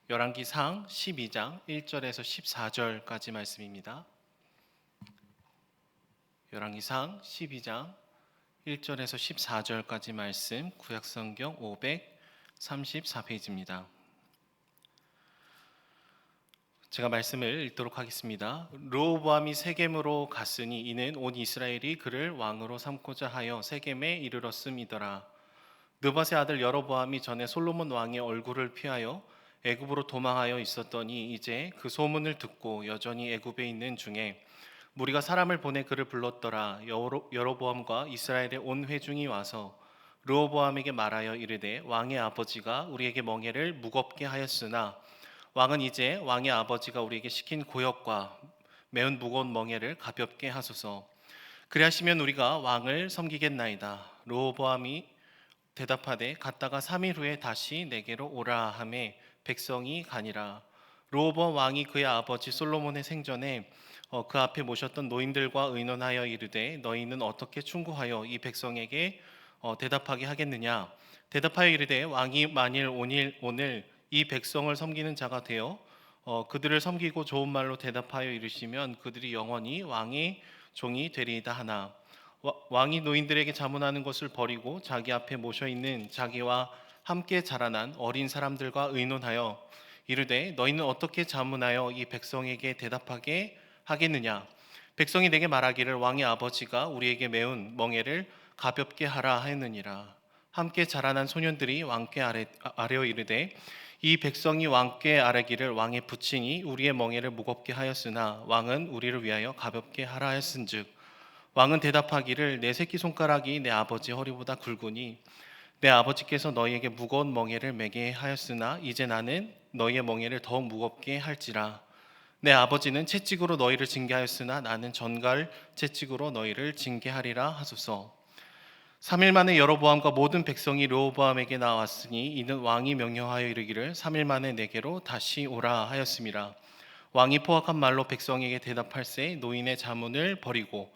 열왕기상 12장 1절에서 14절까지 말씀입니다. 열왕기상 12장 1절에서 14절까지 말씀, 구약성경 534페이지입니다. 제가 말씀을 읽도록 하겠습니다. 르호보암이 세겜으로 갔으니 이는 온 이스라엘이 그를 왕으로 삼고자 하여 세겜에 이르렀음이더라. 느밧의 아들 여로보암이 전에 솔로몬 왕의 얼굴을 피하여 애굽으로 도망하여 있었더니 이제 그 소문을 듣고 여전히 애굽에 있는 중에 무리가 사람을 보내 그를 불렀더라. 여로보암과 이스라엘의 온 회중이 와서 르호보암에게 말하여 이르되 왕의 아버지가 우리에게 멍에를 무겁게 하였으나 왕은 이제 왕의 아버지가 우리에게 시킨 고역과 매운 무거운 멍에를 가볍게 하소서. 그리하시면 우리가 왕을 섬기겠나이다. 르호보암이 대답하되 갔다가 3일 후에 다시 내게로 오라 하매 백성이 가니라. 르호보암 왕이 그의 아버지 솔로몬의 생전에 그 앞에 모셨던 노인들과 의논하여 이르되 너희는 어떻게 충고하여 이 백성에게 대답하게 하겠느냐. 대답하여 이르되 왕이 만일 오늘 이 백성을 섬기는 자가 되어 그들을 섬기고 좋은 말로 대답하여 이르시면 그들이 영원히 왕의 종이 되리이다 하나 왕이 노인들에게 자문하는 것을 버리고 자기 앞에 모셔 있는 자기와 함께 자라난 어린 사람들과 의논하여 이르되 너희는 어떻게 자문하여 이 백성에게 대답하게 하겠느냐. 백성이 내게 말하기를 왕의 아버지가 우리에게 매운 멍에를 가볍게 하라 하였느니라. 함께 자라난 소년들이 왕께 아뢰어 이르되 이 백성이 왕께 아뢰기를 왕의 부친이 우리의 멍에를 무겁게 하였으나 왕은 우리를 위하여 가볍게 하라 하였은즉 왕은 대답하기를 내 새끼손가락이 내 아버지 허리보다 굵으니 내 아버지께서 너희에게 무거운 멍에를 매게 하였으나 이제 나는 너희의 멍에를 더욱 무겁게 할지라. 내 아버지는 채찍으로 너희를 징계하였으나 나는 전갈 채찍으로 너희를 징계하리라 하소서. 3일 만에 여로보암과 모든 백성이 르호보암에게 나왔으니 이는 왕이 명령하여 이르기를 3일 만에 내게로 다시 오라 하였음이라. 왕이 포악한 말로 백성에게 대답할세 노인의 자문을 버리고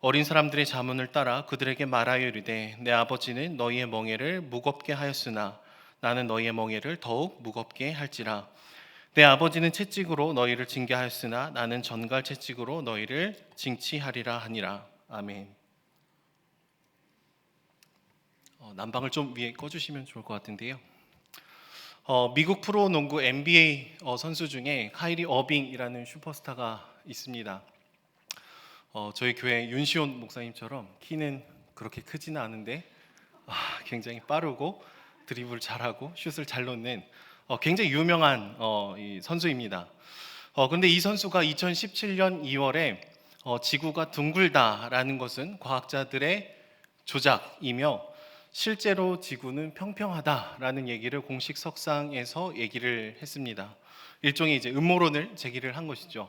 어린 사람들의 자문을 따라 그들에게 말하여 이르되 내 아버지는 너희의 멍에를 무겁게 하였으나 나는 너희의 멍에를 더욱 무겁게 할지라. 내 아버지는 채찍으로 너희를 징계하였으나 나는 전갈 채찍으로 너희를 징치하리라 하니라. 아멘. 난방을 좀 위에 꺼주시면 좋을 것 같은데요. 미국 프로농구 NBA 선수 중에 카이리 어빙이라는 슈퍼스타가 있습니다. 저희 교회 윤시온 목사님처럼 키는 그렇게 크지는 않은데 굉장히 빠르고 드리블 잘하고 슛을 잘 넣는 굉장히 유명한 이 선수입니다. 근데 이 선수가 2017년 2월에 지구가 둥글다라는 것은 과학자들의 조작이며 실제로 지구는 평평하다라는 얘기를 공식 석상에서 얘기를 했습니다. 일종의 이제 음모론을 제기를 한 것이죠.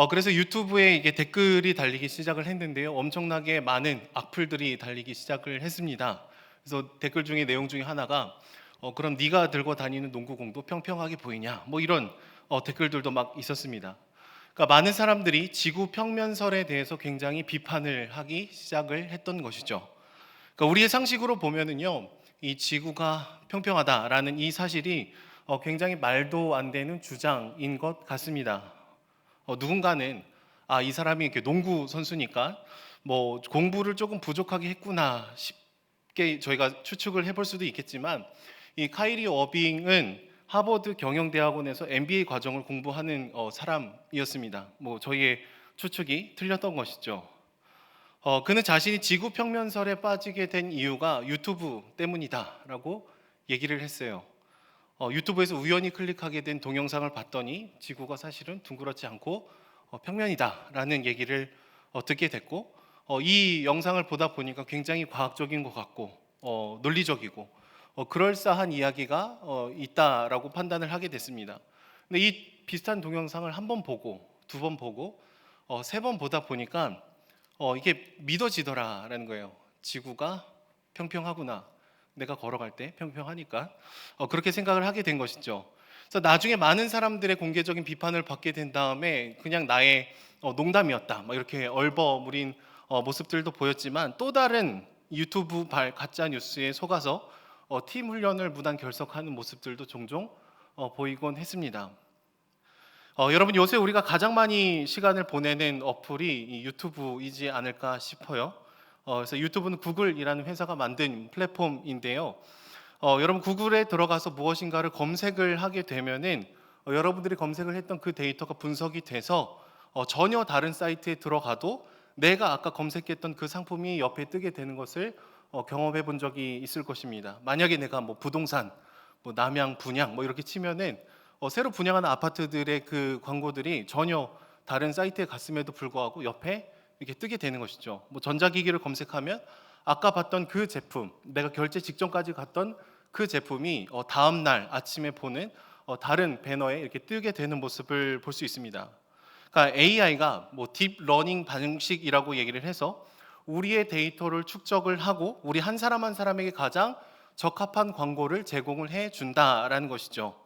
그래서 유튜브에 이게 댓글이 달리기 시작을 했는데요. 엄청나게 많은 악플들이 달리기 시작을 했습니다. 그래서 댓글 중에 내용 중에 하나가 그럼 네가 들고 다니는 농구공도 평평하게 보이냐? 뭐 이런 댓글들도 막 있었습니다. 그러니까 많은 사람들이 지구 평면설에 대해서 굉장히 비판을 하기 시작을 했던 것이죠. 그러니까 우리의 상식으로 보면은요, 이 지구가 평평하다라는 이 사실이 굉장히 말도 안 되는 주장인 것 같습니다. 누군가는 이 사람이 이렇게 농구 선수니까 뭐 공부를 조금 부족하게 했구나 쉽게 저희가 추측을 해볼 수도 있겠지만 이 카이리 어빙은 하버드 경영대학원에서 MBA 과정을 공부하는 사람이었습니다. 뭐 저희의 추측이 틀렸던 것이죠. 그는 자신이 지구 평면설에 빠지게 된 이유가 유튜브 때문이다라고 얘기를 했어요. 유튜브에서 우연히 클릭하게 된 동영상을 봤더니 지구가 사실은 둥그렇지 않고 평면이다라는 얘기를 듣게 됐고 이 영상을 보다 보니까 굉장히 과학적인 것 같고 논리적이고 그럴싸한 이야기가 있다라고 판단을 하게 됐습니다. 근데 이 비슷한 동영상을 한 번 보고 두 번 보고 세 번 보다 보니까 이게 믿어지더라라는 거예요. 지구가 평평하구나. 내가 걸어갈 때 평평하니까 그렇게 생각을 하게 된 것이죠. 그래서 나중에 많은 사람들의 공개적인 비판을 받게 된 다음에 그냥 나의 농담이었다, 막 이렇게 얼버무린 모습들도 보였지만 또 다른 유튜브 가짜 뉴스에 속아서 팀 훈련을 무단 결석하는 모습들도 종종 보이곤 했습니다. 여러분 요새 우리가 가장 많이 시간을 보내는 어플이 이 유튜브이지 않을까 싶어요. 그래서 유튜브는 구글이라는 회사가 만든 플랫폼인데요. 여러분 구글에 들어가서 무엇인가를 검색을 하게 되면은 여러분들이 검색을 했던 그 데이터가 분석이 돼서 전혀 다른 사이트에 들어가도 내가 아까 검색했던 그 상품이 옆에 뜨게 되는 것을 경험해 본 적이 있을 것입니다. 만약에 내가 뭐 부동산, 뭐 남양 분양 뭐 이렇게 치면은 새로 분양하는 아파트들의 그 광고들이 전혀 다른 사이트에 갔음에도 불구하고 옆에 이렇게 뜨게 되는 것이죠. 뭐 전자기기를 검색하면 아까 봤던 그 제품, 내가 결제 직전까지 갔던 그 제품이 다음 날 아침에 보는 다른 배너에 이렇게 뜨게 되는 모습을 볼 수 있습니다. 그러니까 AI가 뭐 딥러닝 방식이라고 얘기를 해서 우리의 데이터를 축적을 하고 우리 한 사람 한 사람에게 가장 적합한 광고를 제공을 해 준다라는 것이죠.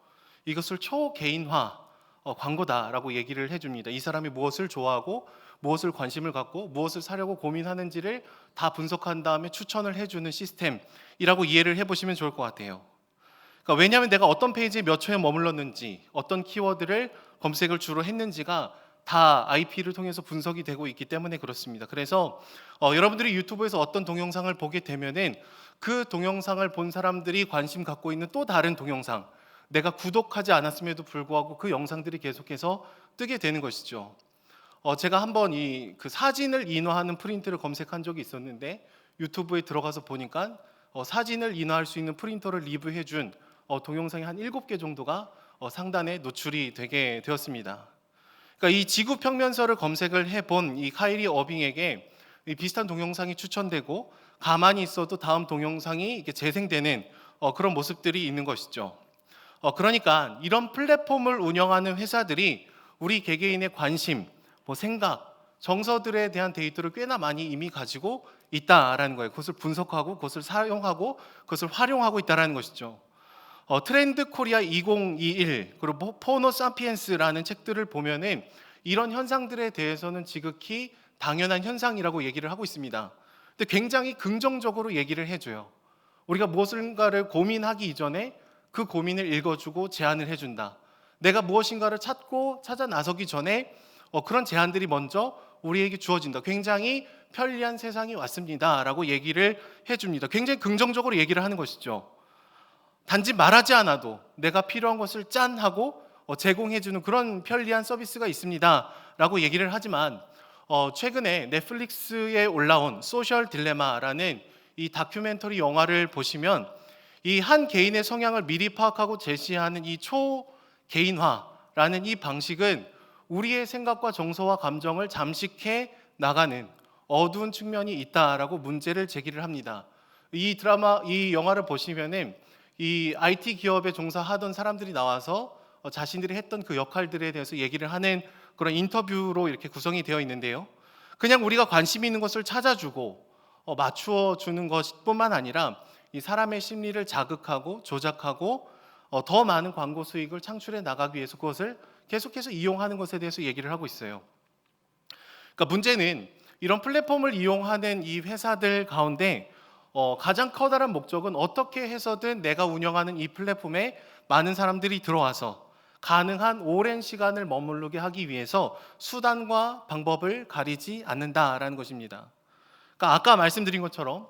이것을 초개인화 광고다라고 얘기를 해줍니다. 이 사람이 무엇을 좋아하고 무엇을 관심을 갖고 무엇을 사려고 고민하는지를 다 분석한 다음에 추천을 해주는 시스템이라고 이해를 해보시면 좋을 것 같아요. 그러니까 왜냐하면 내가 어떤 페이지에 몇 초에 머물렀는지 어떤 키워드를 검색을 주로 했는지가 다 IP를 통해서 분석이 되고 있기 때문에 그렇습니다. 그래서 여러분들이 유튜브에서 어떤 동영상을 보게 되면은 그 동영상을 본 사람들이 관심 갖고 있는 또 다른 동영상, 내가 구독하지 않았음에도 불구하고 그 영상들이 계속해서 뜨게 되는 것이죠. 제가 한번 그 사진을 인화하는 프린트를 검색한 적이 있었는데 유튜브에 들어가서 보니까 사진을 인화할 수 있는 프린터를 리뷰해준 동영상이 한 7개 정도가 상단에 노출이 되게 되었습니다. 그러니까 이 지구 평면설을 검색을 해본 이 카이리 어빙에게 이 비슷한 동영상이 추천되고 가만히 있어도 다음 동영상이 이렇게 재생되는 그런 모습들이 있는 것이죠. 그러니까 이런 플랫폼을 운영하는 회사들이 우리 개개인의 관심, 뭐 생각, 정서들에 대한 데이터를 꽤나 많이 이미 가지고 있다라는 거예요. 그것을 분석하고 그것을 사용하고 그것을 활용하고 있다라는 것이죠. 트렌드 코리아 2021 그리고 포노 사피엔스라는 책들을 보면은 이런 현상들에 대해서는 지극히 당연한 현상이라고 얘기를 하고 있습니다. 근데 굉장히 긍정적으로 얘기를 해줘요. 우리가 무엇인가를 고민하기 이전에 그 고민을 읽어주고 제안을 해준다. 내가 무엇인가를 찾고 찾아 나서기 전에 그런 제안들이 먼저 우리에게 주어진다. 굉장히 편리한 세상이 왔습니다라고 얘기를 해줍니다. 굉장히 긍정적으로 얘기를 하는 것이죠. 단지 말하지 않아도 내가 필요한 것을 짠 하고 제공해주는 그런 편리한 서비스가 있습니다라고 얘기를 하지만 최근에 넷플릭스에 올라온 소셜 딜레마라는 이 다큐멘터리 영화를 보시면 이 한 개인의 성향을 미리 파악하고 제시하는 이 초개인화라는 이 방식은 우리의 생각과 정서와 감정을 잠식해 나가는 어두운 측면이 있다라고 문제를 제기를 합니다. 이 영화를 보시면은 이 IT 기업에 종사하던 사람들이 나와서 자신들이 했던 그 역할들에 대해서 얘기를 하는 그런 인터뷰로 이렇게 구성이 되어 있는데요. 그냥 우리가 관심 있는 것을 찾아주고 맞추어 주는 것뿐만 아니라 이 사람의 심리를 자극하고 조작하고 더 많은 광고 수익을 창출해 나가기 위해서 그것을 계속해서 이용하는 것에 대해서 얘기를 하고 있어요. 그러니까 문제는 이런 플랫폼을 이용하는 이 회사들 가운데 가장 커다란 목적은 어떻게 해서든 내가 운영하는 이 플랫폼에 많은 사람들이 들어와서 가능한 오랜 시간을 머무르게 하기 위해서 수단과 방법을 가리지 않는다라는 것입니다. 그러니까 아까 말씀드린 것처럼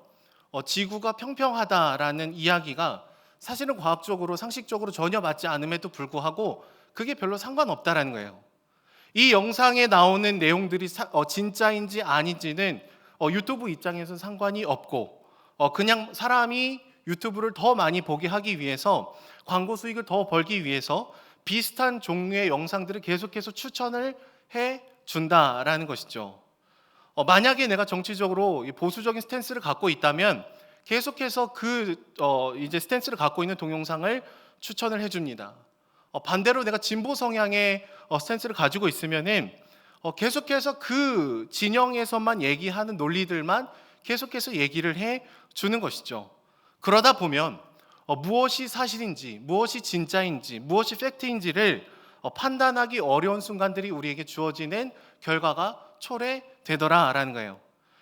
지구가 평평하다라는 이야기가 사실은 과학적으로 상식적으로 전혀 맞지 않음에도 불구하고 그게 별로 상관없다라는 거예요. 이 영상에 나오는 내용들이 진짜인지 아닌지는 유튜브 입장에서는 상관이 없고 그냥 사람이 유튜브를 더 많이 보게 하기 위해서 광고 수익을 더 벌기 위해서 비슷한 종류의 영상들을 계속해서 추천을 해 준다라는 것이죠. 만약에 내가 정치적으로 보수적인 스탠스를 갖고 있다면 계속해서 이제 스탠스를 갖고 있는 동영상을 추천을 해줍니다. 반대로 내가 진보 성향의 스탠스를 가지고 있으면은 계속해서 그 진영에서만 얘기하는 논리들만 계속해서 얘기를 해 주는 것이죠. 그러다 보면 무엇이 사실인지, 무엇이 진짜인지, 무엇이 팩트인지를 판단하기 어려운 순간들이 우리에게 주어지는 결과가 초래되더라라는 거예요.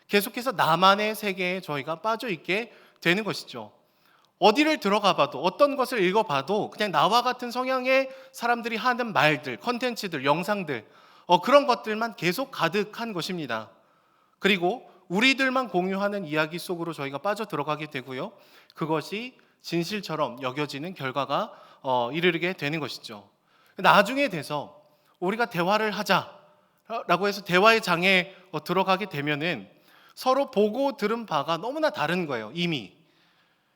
계속해서 나만의 세계에 저희가 빠져 있게 되는 것이죠. 어디를 들어가 봐도 어떤 것을 읽어봐도 그냥 나와 같은 성향의 사람들이 하는 말들, 컨텐츠들, 영상들 그런 것들만 계속 가득한 것입니다. 그리고 우리들만 공유하는 이야기 속으로 저희가 빠져 들어가게 되고요. 그것이 진실처럼 여겨지는 결과가 이르게 되는 것이죠. 나중에 돼서 우리가 대화를 하자라고 해서 대화의 장에 들어가게 되면은 서로 보고 들은 바가 너무나 다른 거예요, 이미.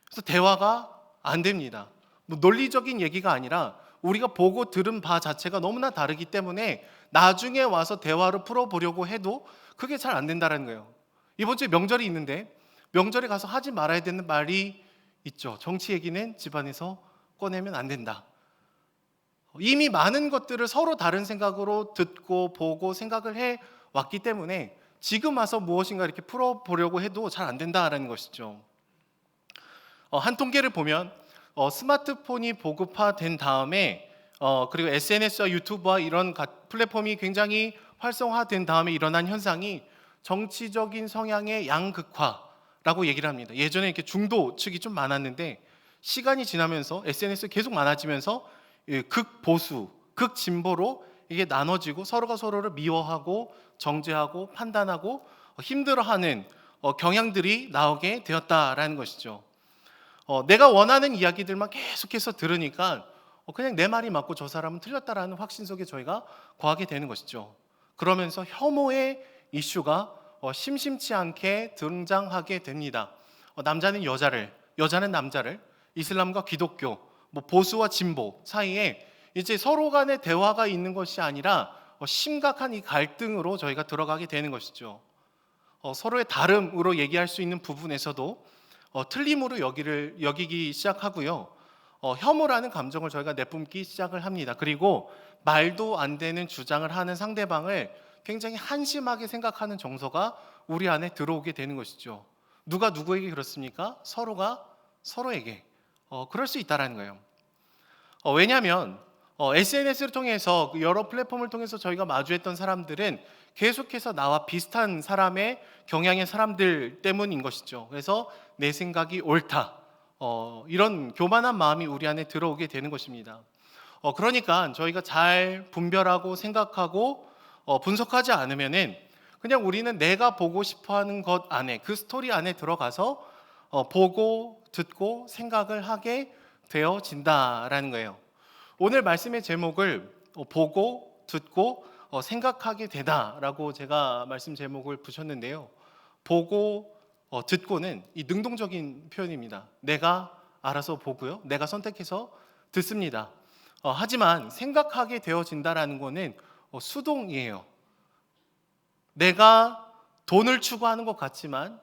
그래서 대화가 안 됩니다. 뭐 논리적인 얘기가 아니라 우리가 보고 들은 바 자체가 너무나 다르기 때문에 나중에 와서 대화를 풀어보려고 해도 그게 잘 안 된다는 거예요. 이번 주에 명절이 있는데 명절에 가서 하지 말아야 되는 말이 있죠. 정치 얘기는 집안에서 꺼내면 안 된다. 이미 많은 것들을 서로 다른 생각으로 듣고 보고 생각을 해 왔기 때문에 지금 와서 무엇인가 이렇게 풀어보려고 해도 잘 안 된다라는 것이죠. 한 통계를 보면 스마트폰이 보급화된 다음에 그리고 SNS와 유튜브와 이런 플랫폼이 굉장히 활성화된 다음에 일어난 현상이 정치적인 성향의 양극화라고 얘기를 합니다. 예전에 이렇게 중도 측이 좀 많았는데 시간이 지나면서 SNS 계속 많아지면서 극보수, 극진보로 이게 나눠지고 서로가 서로를 미워하고 정죄하고 판단하고 힘들어하는 경향들이 나오게 되었다라는 것이죠. 내가 원하는 이야기들만 계속해서 들으니까 그냥 내 말이 맞고 저 사람은 틀렸다라는 확신 속에 저희가 거하게 되는 것이죠. 그러면서 혐오의 이슈가 심심치 않게 등장하게 됩니다. 남자는 여자를, 여자는 남자를, 이슬람과 기독교, 뭐 보수와 진보 사이에 이제 서로 간의 대화가 있는 것이 아니라 심각한 이 갈등으로 저희가 들어가게 되는 것이죠. 서로의 다름으로 얘기할 수 있는 부분에서도 틀림으로 여기기 시작하고요. 혐오라는 감정을 저희가 내뿜기 시작을 합니다. 그리고 말도 안 되는 주장을 하는 상대방을 굉장히 한심하게 생각하는 정서가 우리 안에 들어오게 되는 것이죠. 누가 누구에게 그렇습니까? 서로가 서로에게 그럴 수 있다라는 거예요. 왜냐하면 SNS를 통해서 여러 플랫폼을 통해서 저희가 마주했던 사람들은 계속해서 나와 비슷한 사람의 경향의 사람들 때문인 것이죠. 그래서 내 생각이 옳다. 이런 교만한 마음이 우리 안에 들어오게 되는 것입니다. 그러니까 저희가 잘 분별하고 생각하고 분석하지 않으면은 그냥 우리는 내가 보고 싶어하는 것 안에 그 스토리 안에 들어가서 보고 듣고 생각을 하게 되어진다라는 거예요. 오늘 말씀의 제목을 보고 듣고 생각하게 되다라고 제가 말씀 제목을 붙였는데요. 보고 듣고는 이 능동적인 표현입니다. 내가 알아서 보고요. 내가 선택해서 듣습니다. 하지만 생각하게 되어진다라는 거는 수동이에요. 내가 돈을 추구하는 것 같지만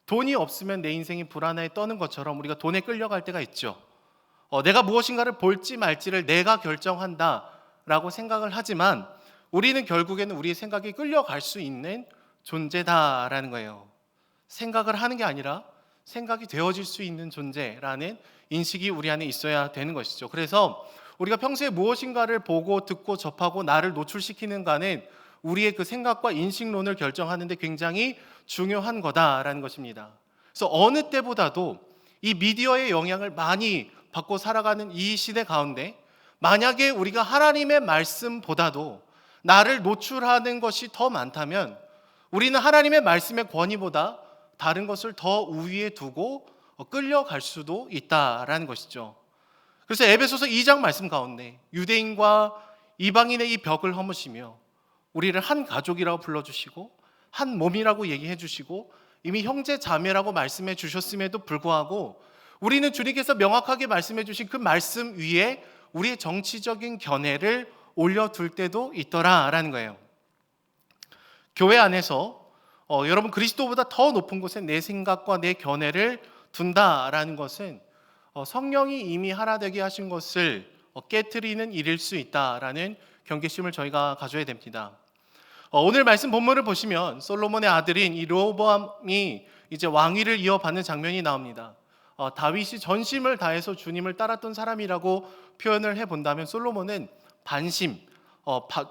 돈이 없으면 내 인생이 불안해 떠는 것처럼 우리가 돈에 끌려갈 때가 있죠. 내가 무엇인가를 볼지 말지를 내가 결정한다라고 생각을 하지만 우리는 결국에는 우리의 생각이 끌려갈 수 있는 존재다라는 거예요. 생각을 하는 게 아니라 생각이 되어질 수 있는 존재라는 인식이 우리 안에 있어야 되는 것이죠. 그래서 우리가 평소에 무엇인가를 보고 듣고 접하고 나를 노출시키는가는 우리의 그 생각과 인식론을 결정하는데 굉장히 중요한 거다라는 것입니다. 그래서 어느 때보다도 이 미디어의 영향을 많이 받고 살아가는 이 시대 가운데 만약에 우리가 하나님의 말씀보다도 나를 노출하는 것이 더 많다면 우리는 하나님의 말씀의 권위보다 다른 것을 더 우위에 두고 끌려갈 수도 있다라는 것이죠. 그래서 에베소서 2장 말씀 가운데 유대인과 이방인의 이 벽을 허무시며 우리를 한 가족이라고 불러주시고 한 몸이라고 얘기해 주시고 이미 형제 자매라고 말씀해 주셨음에도 불구하고 우리는 주님께서 명확하게 말씀해 주신 그 말씀 위에 우리의 정치적인 견해를 올려둘 때도 있더라라는 거예요. 교회 안에서 여러분 그리스도보다 더 높은 곳에 내 생각과 내 견해를 둔다라는 것은 성령이 이미 하나 되게 하신 것을 깨트리는 일일 수 있다라는 경계심을 저희가 가져야 됩니다. 오늘 말씀 본문을 보시면 솔로몬의 아들인 이 르호보암이 이제 왕위를 이어받는 장면이 나옵니다. 다윗이 전심을 다해서 주님을 따랐던 사람이라고 표현을 해본다면 솔로몬은 반심,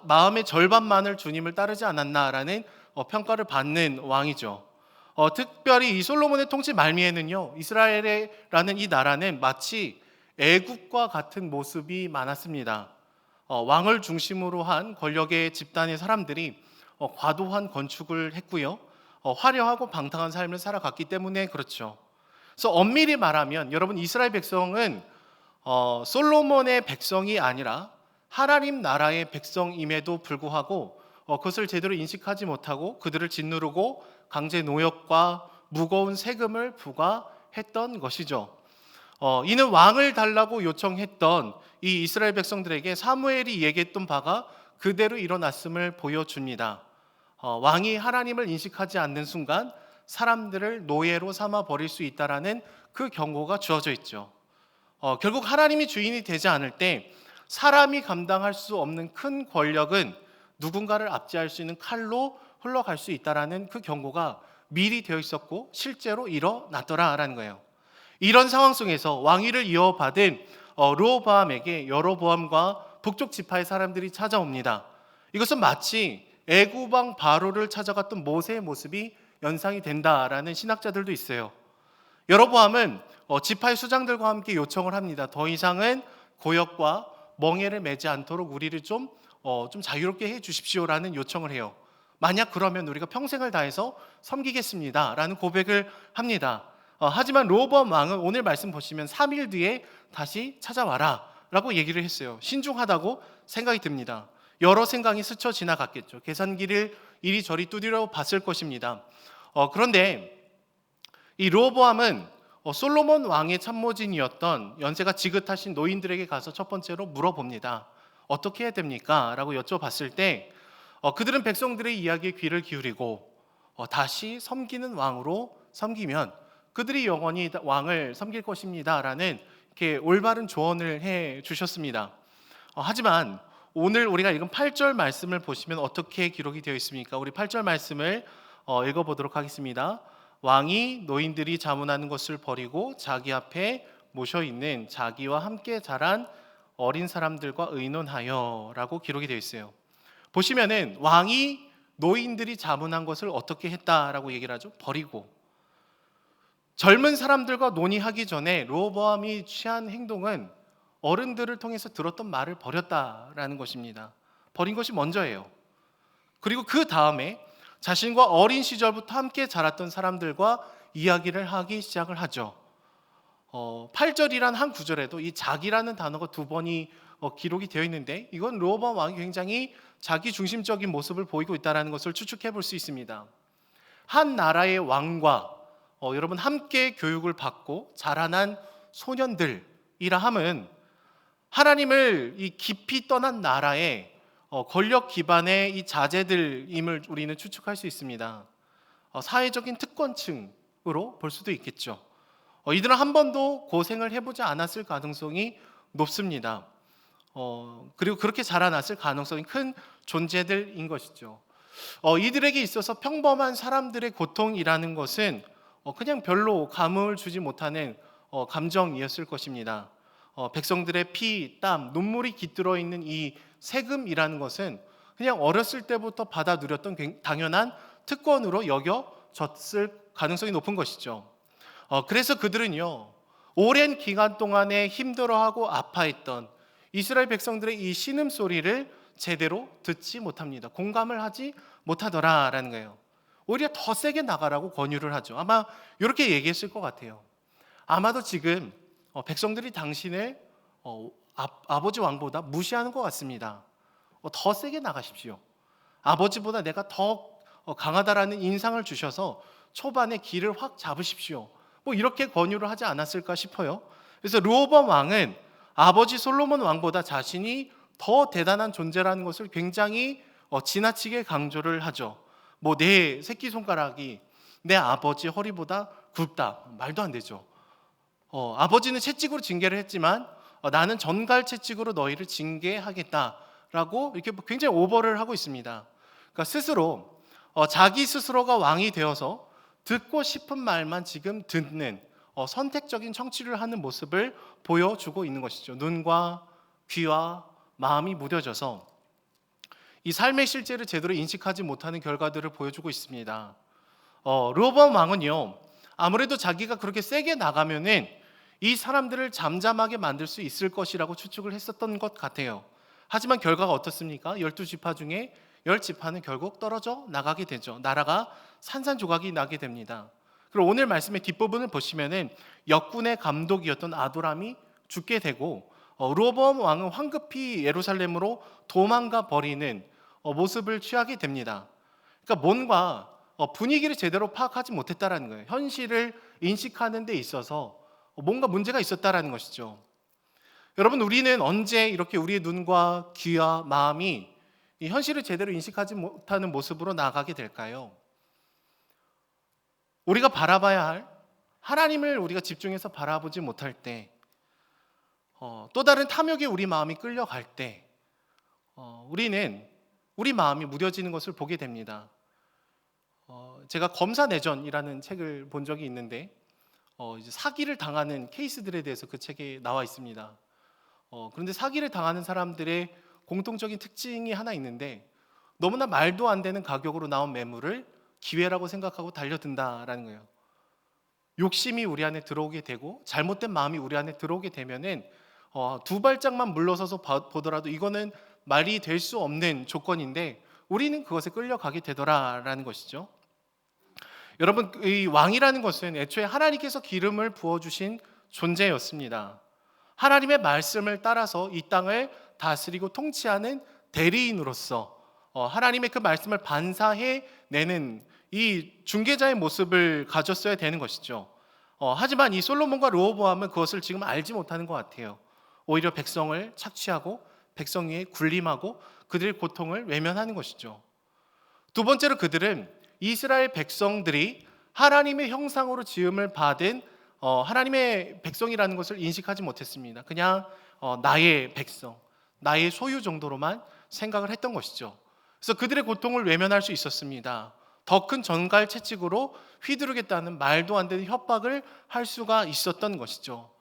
마음의 절반만을 주님을 따르지 않았나라는 평가를 받는 왕이죠. 특별히 이 솔로몬의 통치 말미에는요, 이스라엘이라는 이 나라는 마치 애국과 같은 모습이 많았습니다. 왕을 중심으로 한 권력의 집단의 사람들이 과도한 건축을 했고요, 화려하고 방탕한 삶을 살아갔기 때문에 그렇죠. 그래서 엄밀히 말하면 여러분, 이스라엘 백성은 솔로몬의 백성이 아니라 하나님 나라의 백성임에도 불구하고 그것을 제대로 인식하지 못하고 그들을 짓누르고 강제 노역과 무거운 세금을 부과했던 것이죠. 이는 왕을 달라고 요청했던 이 이스라엘 백성들에게 사무엘이 얘기했던 바가 그대로 일어났음을 보여줍니다. 왕이 하나님을 인식하지 않는 순간 사람들을 노예로 삼아 버릴 수 있다라는 그 경고가 주어져 있죠. 결국 하나님이 주인이 되지 않을 때 사람이 감당할 수 없는 큰 권력은 누군가를 압제할 수 있는 칼로 흘러갈 수 있다라는 그 경고가 미리 되어 있었고 실제로 일어났더라라는 거예요. 이런 상황 속에서 왕위를 이어받은 르호보암에게 여로보암과 북쪽 지파의 사람들이 찾아옵니다. 이것은 마치 애굽 왕 바로를 찾아갔던 모세의 모습이 연상이 된다라는 신학자들도 있어요. 여로보암은 지파의 수장들과 함께 요청을 합니다. 더 이상은 고역과 멍에를 매지 않도록 우리를 좀 자유롭게 해 주십시오라는 요청을 해요. 만약 그러면 우리가 평생을 다해서 섬기겠습니다라는 고백을 합니다. 하지만 르호보암 왕은 오늘 말씀 보시면 3일 뒤에 다시 찾아와라 라고 얘기를 했어요. 신중하다고 생각이 듭니다. 여러 생각이 스쳐 지나갔겠죠. 계산기를 이리저리 두드려 봤을 것입니다. 그런데 이 르호보암은 솔로몬 왕의 참모진이었던 연세가 지긋하신 노인들에게 가서 첫 번째로 물어봅니다. 어떻게 해야 됩니까? 라고 여쭤봤을 때 그들은 백성들의 이야기에 귀를 기울이고 다시 섬기는 왕으로 섬기면 그들이 영원히 왕을 섬길 것입니다 라는 이렇게 올바른 조언을 해 주셨습니다. 하지만 오늘 우리가 읽은 8절 말씀을 보시면 어떻게 기록이 되어 있습니까? 우리 8절 말씀을 읽어보도록 하겠습니다. 왕이 노인들이 자문하는 것을 버리고 자기 앞에 모셔있는 자기와 함께 자란 어린 사람들과 의논하여 라고 기록이 되어 있어요. 보시면은 왕이 노인들이 자문한 것을 어떻게 했다라고 얘기를 하죠? 버리고. 젊은 사람들과 논의하기 전에 르호보암이 취한 행동은 어른들을 통해서 들었던 말을 버렸다라는 것입니다. 버린 것이 먼저예요. 그리고 그 다음에 자신과 어린 시절부터 함께 자랐던 사람들과 이야기를 하기 시작을 하죠. 8절이란 한 구절에도 이 자기라는 단어가 두 번이 기록이 되어 있는데 이건 르호보암 왕이 굉장히 자기 중심적인 모습을 보이고 있다는 것을 추측해 볼 수 있습니다. 한 나라의 왕과 여러분 함께 교육을 받고 자라난 소년들이라 함은 하나님을 이 깊이 떠난 나라의 권력 기반의 이 자제들임을 우리는 추측할 수 있습니다. 사회적인 특권층으로 볼 수도 있겠죠. 이들은 한 번도 고생을 해보지 않았을 가능성이 높습니다. 그리고 그렇게 자라났을 가능성이 큰 존재들인 것이죠. 이들에게 있어서 평범한 사람들의 고통이라는 것은 그냥 별로 감흥을 주지 못하는 감정이었을 것입니다. 백성들의 피, 땀, 눈물이 깃들어 있는 이 세금이라는 것은 그냥 어렸을 때부터 받아 누렸던 당연한 특권으로 여겨졌을 가능성이 높은 것이죠. 그래서 그들은요, 오랜 기간 동안에 힘들어하고 아파했던 이스라엘 백성들의 이 신음소리를 제대로 듣지 못합니다. 공감을 하지 못하더라라는 거예요. 오히려 더 세게 나가라고 권유를 하죠. 아마 이렇게 얘기했을 것 같아요. 아마도 지금 백성들이 당신을 아버지 왕보다 무시하는 것 같습니다. 더 세게 나가십시오. 아버지보다 내가 더 강하다라는 인상을 주셔서 초반에 길을 확 잡으십시오. 이렇게 권유를 하지 않았을까 싶어요. 그래서 르호보암 왕은 아버지 솔로몬 왕보다 자신이 더 대단한 존재라는 것을 굉장히 지나치게 강조를 하죠. 내 새끼손가락이 내 아버지 허리보다 굵다. 말도 안 되죠. 아버지는 채찍으로 징계를 했지만 나는 전갈 채찍으로 너희를 징계하겠다라고 이렇게 굉장히 오버를 하고 있습니다. 그러니까 스스로 자기 스스로가 왕이 되어서 듣고 싶은 말만 지금 듣는 선택적인 청취를 하는 모습을 보여주고 있는 것이죠. 눈과 귀와 마음이 무뎌져서 이 삶의 실제를 제대로 인식하지 못하는 결과들을 보여주고 있습니다. 르호보암 왕은요, 아무래도 자기가 그렇게 세게 나가면은 이 사람들을 잠잠하게 만들 수 있을 것이라고 추측을 했었던 것 같아요. 하지만 결과가 어떻습니까? 12지파 중에 10지파는 결국 떨어져 나가게 되죠. 나라가 산산조각이 나게 됩니다. 그리고 오늘 말씀의 뒷부분을 보시면은 역군의 감독이었던 아도람이 죽게 되고 르호보암 왕은 황급히 예루살렘으로 도망가 버리는 모습을 취하게 됩니다. 그러니까 뭔가 분위기를 제대로 파악하지 못했다라는 거예요. 현실을 인식하는 데 있어서 뭔가 문제가 있었다라는 것이죠. 여러분, 우리는 언제 이렇게 우리의 눈과 귀와 마음이 이 현실을 제대로 인식하지 못하는 모습으로 나가게 될까요? 우리가 바라봐야 할 하나님을 우리가 집중해서 바라보지 못할 때, 또 다른 탐욕에 우리 마음이 끌려갈 때, 우리는 우리 마음이 무뎌지는 것을 보게 됩니다. 제가 검사내전이라는 책을 본 적이 있는데 이제 사기를 당하는 케이스들에 대해서 그 책에 나와 있습니다. 그런데 사기를 당하는 사람들의 공통적인 특징이 하나 있는데 너무나 말도 안 되는 가격으로 나온 매물을 기회라고 생각하고 달려든다라는 거예요. 욕심이 우리 안에 들어오게 되고 잘못된 마음이 우리 안에 들어오게 되면은 두 발짝만 물러서서 보더라도 이거는 말이 될 수 없는 조건인데 우리는 그것에 끌려가게 되더라라는 것이죠. 여러분, 이 왕이라는 것은 애초에 하나님께서 기름을 부어주신 존재였습니다. 하나님의 말씀을 따라서 이 땅을 다스리고 통치하는 대리인으로서 하나님의 그 말씀을 반사해 내는 이 중개자의 모습을 가졌어야 되는 것이죠. 하지만 이 솔로몬과 르호보암은 그것을 지금 알지 못하는 것 같아요. 오히려 백성을 착취하고 백성 위에 군림하고 그들의 고통을 외면하는 것이죠. 두 번째로 그들은 이스라엘 백성들이 하나님의 형상으로 지음을 받은 하나님의 백성이라는 것을 인식하지 못했습니다. 그냥 나의 백성, 나의 소유 정도로만 생각을 했던 것이죠. 그래서 그들의 고통을 외면할 수 있었습니다. 더 큰 전갈 채찍으로 휘두르겠다는 말도 안 되는 협박을 할 수가 있었던 것이죠.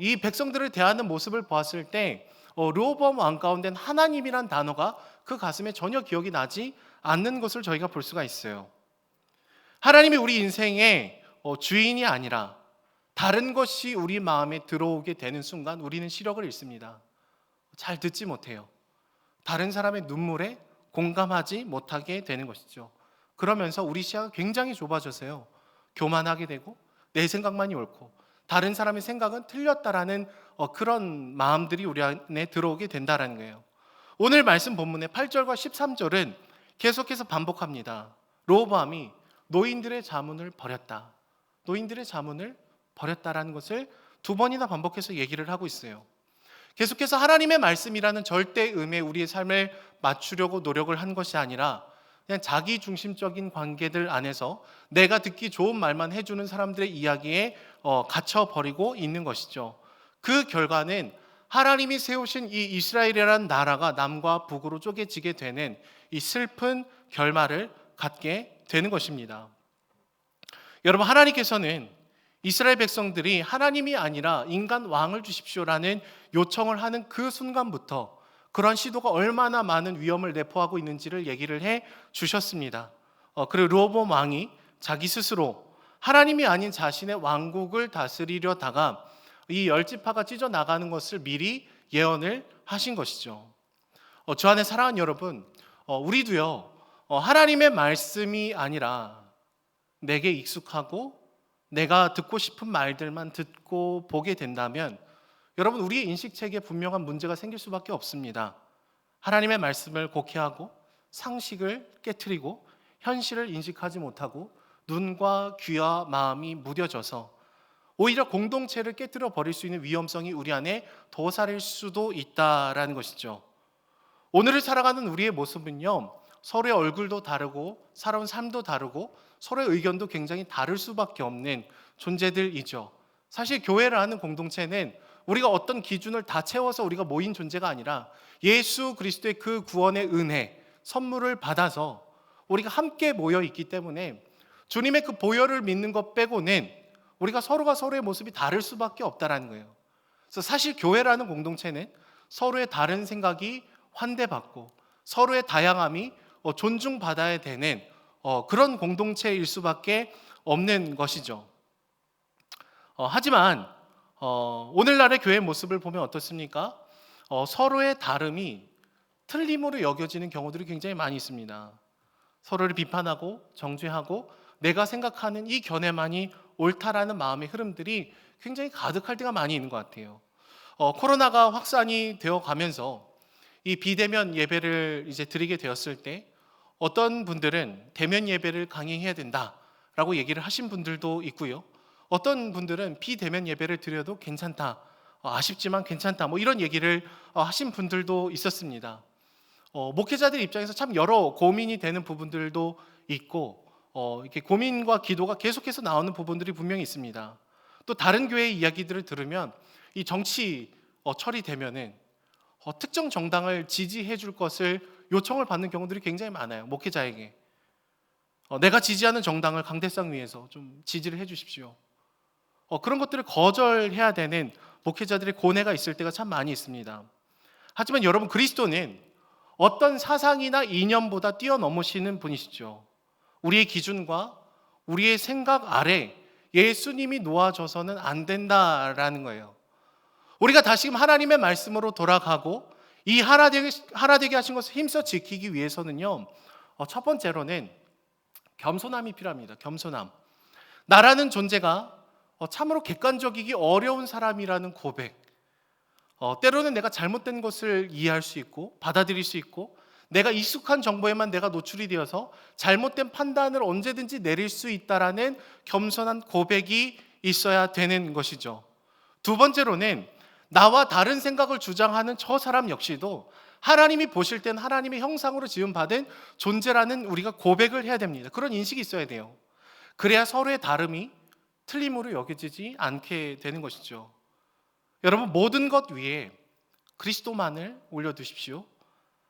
이 백성들을 대하는 모습을 보았을 때 르호보암 왕 가운데는 하나님이란 단어가 그 가슴에 전혀 기억이 나지 않는 것을 저희가 볼 수가 있어요. 하나님이 우리 인생의 주인이 아니라 다른 것이 우리 마음에 들어오게 되는 순간 우리는 시력을 잃습니다. 잘 듣지 못해요. 다른 사람의 눈물에 공감하지 못하게 되는 것이죠. 그러면서 우리 시야가 굉장히 좁아져서요, 교만하게 되고 내 생각만이 옳고 다른 사람의 생각은 틀렸다라는 그런 마음들이 우리 안에 들어오게 된다는 거예요. 오늘 말씀 본문의 8절과 13절은 계속해서 반복합니다. 르호보암이 노인들의 자문을 버렸다. 노인들의 자문을 버렸다라는 것을 두 번이나 반복해서 얘기를 하고 있어요. 계속해서 하나님의 말씀이라는 절대음에 우리의 삶을 맞추려고 노력을 한 것이 아니라 그냥 자기 중심적인 관계들 안에서 내가 듣기 좋은 말만 해주는 사람들의 이야기에 갇혀버리고 있는 것이죠. 그 결과는 하나님이 세우신 이 이스라엘이라는 나라가 남과 북으로 쪼개지게 되는 이 슬픈 결말을 갖게 되는 것입니다. 여러분, 하나님께서는 이스라엘 백성들이 하나님이 아니라 인간 왕을 주십시오라는 요청을 하는 그 순간부터 그런 시도가 얼마나 많은 위험을 내포하고 있는지를 얘기를 해 주셨습니다. 그리고 르호보암 왕이 자기 스스로 하나님이 아닌 자신의 왕국을 다스리려다가 이 10지파가 찢어나가는 것을 미리 예언을 하신 것이죠. 주 안에 사랑하는 여러분, 우리도요, 하나님의 말씀이 아니라 내게 익숙하고 내가 듣고 싶은 말들만 듣고 보게 된다면 여러분, 우리의 인식체계에 분명한 문제가 생길 수밖에 없습니다. 하나님의 말씀을 곡해하고 상식을 깨트리고 현실을 인식하지 못하고 눈과 귀와 마음이 무뎌져서 오히려 공동체를 깨뜨려 버릴 수 있는 위험성이 우리 안에 도사릴 수도 있다라는 것이죠. 오늘을 살아가는 우리의 모습은요, 서로의 얼굴도 다르고 살아온 삶도 다르고 서로의 의견도 굉장히 다를 수밖에 없는 존재들이죠. 사실 교회라는 공동체는 우리가 어떤 기준을 다 채워서 우리가 모인 존재가 아니라 예수 그리스도의 그 구원의 은혜, 선물을 받아서 우리가 함께 모여 있기 때문에 주님의 그 보혈을 믿는 것 빼고는 우리가 서로가 서로의 모습이 다를 수밖에 없다는 거예요. 그래서 사실 교회라는 공동체는 서로의 다른 생각이 환대받고 서로의 다양함이 존중받아야 되는 그런 공동체일 수밖에 없는 것이죠. 하지만 오늘날의 교회 모습을 보면 어떻습니까? 서로의 다름이 틀림으로 여겨지는 경우들이 굉장히 많이 있습니다. 서로를 비판하고 정죄하고 내가 생각하는 이 견해만이 옳다라는 마음의 흐름들이 굉장히 가득할 때가 많이 있는 것 같아요. 코로나가 확산이 되어 가면서 이 비대면 예배를 이제 드리게 되었을 때 어떤 분들은 대면 예배를 강행해야 된다라고 얘기를 하신 분들도 있고요. 어떤 분들은 비대면 예배를 드려도 괜찮다, 아쉽지만 괜찮다, 뭐 이런 얘기를 하신 분들도 있었습니다. 목회자들 입장에서 참 여러 고민이 되는 부분들도 있고, 이렇게 고민과 기도가 계속해서 나오는 부분들이 분명히 있습니다. 또 다른 교회의 이야기들을 들으면 이 정치 처리되면은 특정 정당을 지지해 줄 것을 요청을 받는 경우들이 굉장히 많아요. 목회자에게 내가 지지하는 정당을 강대상 위해서 좀 지지를 해 주십시오. 그런 것들을 거절해야 되는 목회자들의 고뇌가 있을 때가 참 많이 있습니다. 하지만 여러분, 그리스도는 어떤 사상이나 이념보다 뛰어넘으시는 분이시죠. 우리의 기준과 우리의 생각 아래 예수님이 놓아져서는 안 된다라는 거예요. 우리가 다시금 하나님의 말씀으로 돌아가고 이 하나되게 하신 것을 힘써 지키기 위해서는요, 첫 번째로는 겸손함이 필요합니다. 겸손함. 나라는 존재가 참으로 객관적이기 어려운 사람이라는 고백. 때로는 내가 잘못된 것을 이해할 수 있고 받아들일 수 있고 내가 익숙한 정보에만 내가 노출이 되어서 잘못된 판단을 언제든지 내릴 수 있다라는 겸손한 고백이 있어야 되는 것이죠. 두 번째로는 나와 다른 생각을 주장하는 저 사람 역시도 하나님이 보실 땐 하나님의 형상으로 지음받은 존재라는 우리가 고백을 해야 됩니다. 그런 인식이 있어야 돼요. 그래야 서로의 다름이 틀림으로 여겨지지 않게 되는 것이죠. 여러분, 모든 것 위에 그리스도만을 올려두십시오.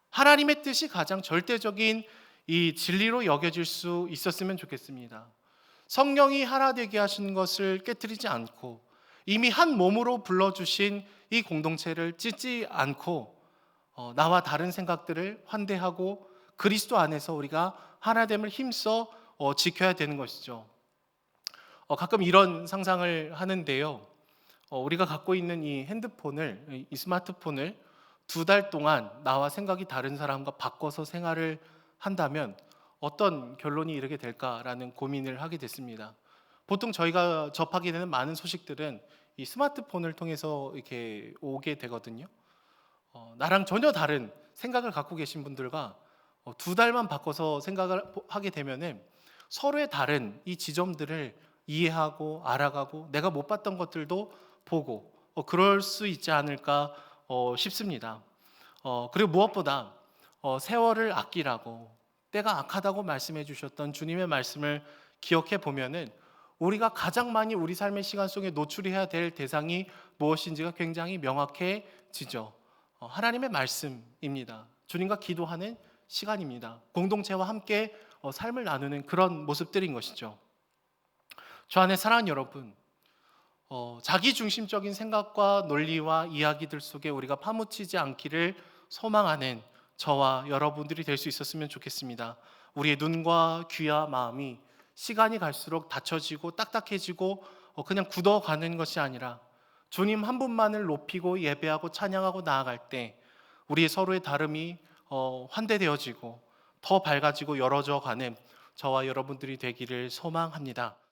하나님의 뜻이 가장 절대적인 이 진리로 여겨질 수 있었으면 좋겠습니다. 성령이 하나 되게 하신 것을 깨뜨리지 않고 이미 한 몸으로 불러주신 이 공동체를 찢지 않고 나와 다른 생각들을 환대하고 그리스도 안에서 우리가 하나됨을 힘써 지켜야 되는 것이죠. 가끔 이런 상상을 하는데요. 우리가 갖고 있는 이 핸드폰을, 이 스마트폰을 2달 동안 나와 생각이 다른 사람과 바꿔서 생활을 한다면 어떤 결론이 이르게 될까라는 고민을 하게 됐습니다. 보통 저희가 접하게 되는 많은 소식들은 이 스마트폰을 통해서 이렇게 오게 되거든요. 나랑 전혀 다른 생각을 갖고 계신 분들과 2달만 바꿔서 생각을 하게 되면은 서로의 다른 이 지점들을 이해하고 알아가고 내가 못 봤던 것들도 보고 그럴 수 있지 않을까 싶습니다. 그리고 무엇보다 세월을 아끼라고 때가 악하다고 말씀해 주셨던 주님의 말씀을 기억해 보면은 우리가 가장 많이 우리 삶의 시간 속에 노출해야 될 대상이 무엇인지가 굉장히 명확해지죠. 하나님의 말씀입니다. 주님과 기도하는 시간입니다. 공동체와 함께 삶을 나누는 그런 모습들인 것이죠. 저 안에 사랑하는 여러분, 자기 중심적인 생각과 논리와 이야기들 속에 우리가 파묻히지 않기를 소망하는 저와 여러분들이 될 수 있었으면 좋겠습니다. 우리의 눈과 귀와 마음이 시간이 갈수록 닫혀지고 딱딱해지고 그냥 굳어가는 것이 아니라 주님 한 분만을 높이고 예배하고 찬양하고 나아갈 때 우리의 서로의 다름이 환대되어지고 더 밝아지고 열어져 가는 저와 여러분들이 되기를 소망합니다.